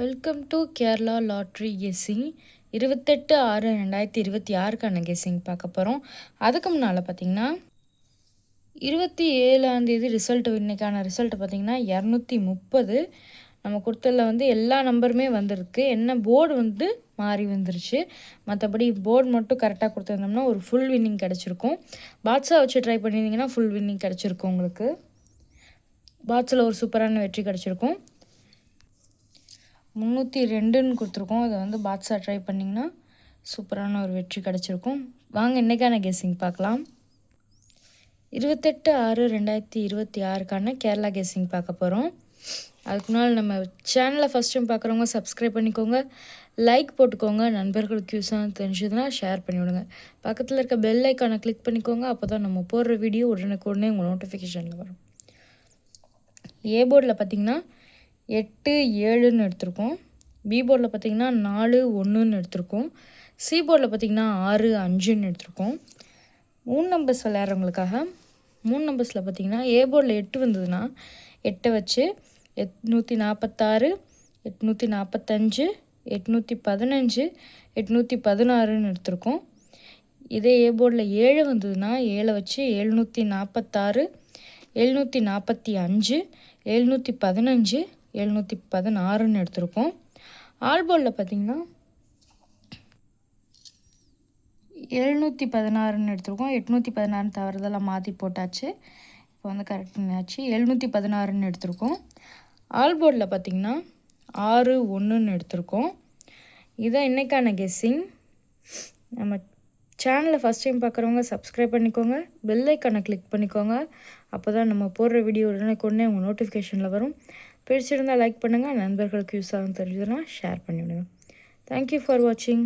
Welcome to Kerala lottery guessing 28/6/2026க்கான guessing பார்க்க போகிறோம். அதுக்கு முன்னால் பார்த்திங்கன்னா 27ஆந்தேதி இன்றைக்கான ரிசல்ட்டு பார்த்திங்கன்னா 230 நம்ம கொடுத்ததில் எல்லா நம்பருமே வந்திருக்கு. என்ன போர்டு மாறி வந்துருச்சு. மற்றபடி போர்டு மட்டும் கரெக்டாக கொடுத்துருந்தோம்னா ஒரு ஃபுல் வின்னிங் கிடச்சிருக்கும். பாட்ஸாக வச்சு ட்ரை பண்ணியிருந்தீங்கன்னா ஃபுல் வின்னிங் கிடச்சிருக்கும். உங்களுக்கு பாட்ஸில் ஒரு சூப்பரான வெற்றி கிடச்சிருக்கும். 302ன்னு கொடுத்துருக்கோம். அதை பாட்ஸாக ட்ரை பண்ணிங்கன்னா சூப்பரான ஒரு வெற்றி கிடச்சிருக்கும். வாங்க இன்றைக்கான கெஸ்ஸிங் பார்க்கலாம். 28/6/2026க்கான கேரளா கெஸ்ஸிங் பார்க்க போகிறோம். அதுக்கு முன்னால் நம்ம சேனலை ஃபஸ்ட் டைம் பார்க்குறவங்க சப்ஸ்கிரைப் பண்ணிக்கோங்க, லைக் போட்டுக்கோங்க, நண்பர்களுக்கு யூஸாக தெரிஞ்சதுன்னா ஷேர் பண்ணிவிடுங்க. பக்கத்தில் இருக்க பெல் ஐக்கானை கிளிக் பண்ணிக்கோங்க. அப்போ தான் நம்ம போடுற வீடியோ உடனுக்குடனே உங்கள் நோட்டிஃபிகேஷனில் வரும். ஏ போர்டில் பார்த்திங்கன்னா 8 7ன்னு எடுத்திருக்கோம். பி போர்டில் பார்த்திங்கன்னா 4 1ன்னு எடுத்திருக்கோம். சி போர்டில் பார்த்திங்கன்னா 6 5ன்னு எடுத்திருக்கோம். 3 நம்பர்ஸ் விளையாடுறவங்களுக்காக 3 நம்பர்ஸில் பார்த்திங்கன்னா ஏ போர்டில் 8 வந்ததுன்னா 8 வச்சு 846 845 815 816ன்னு எடுத்திருக்கோம். இதே ஏ போர்டில் 7 வந்ததுன்னா 7 வச்சு 746 745 715 716ன்னு எடுத்திருக்கோம். ஆல் போர்டில் பார்த்திங்கன்னா 716ன்னு எடுத்திருக்கோம். 816 தவறுதெல்லாம் மாற்றி போட்டாச்சு. இப்போ கரெக்ட் பண்ணியாச்சு. 716ன்னு எடுத்திருக்கோம். ஆல் போர்டில் பார்த்திங்கன்னா 6 1ன்னு எடுத்திருக்கோம். இதான் இன்றைக்கான கெஸ்ஸிங். நம்ம சேனலை ஃபஸ்ட் டைம் பார்க்குறவங்க சப்ஸ்கிரைப் பண்ணிக்கோங்க, பெல் ஐக்கானை கிளிக் பண்ணிக்கோங்க. அப்போ தான் நம்ம போடுற வீடியோ உடனே உங்கள் நோட்டிஃபிகேஷனில் வரும். பிடிச்சிருந்தால் லைக் பண்ணுங்கள், நண்பர்களுக்கு யூஸ் ஆகும் தெரிஞ்சதுன்னா ஷேர் பண்ணிவிடுங்க. தேங்க்யூ ஃபார் வாட்சிங்.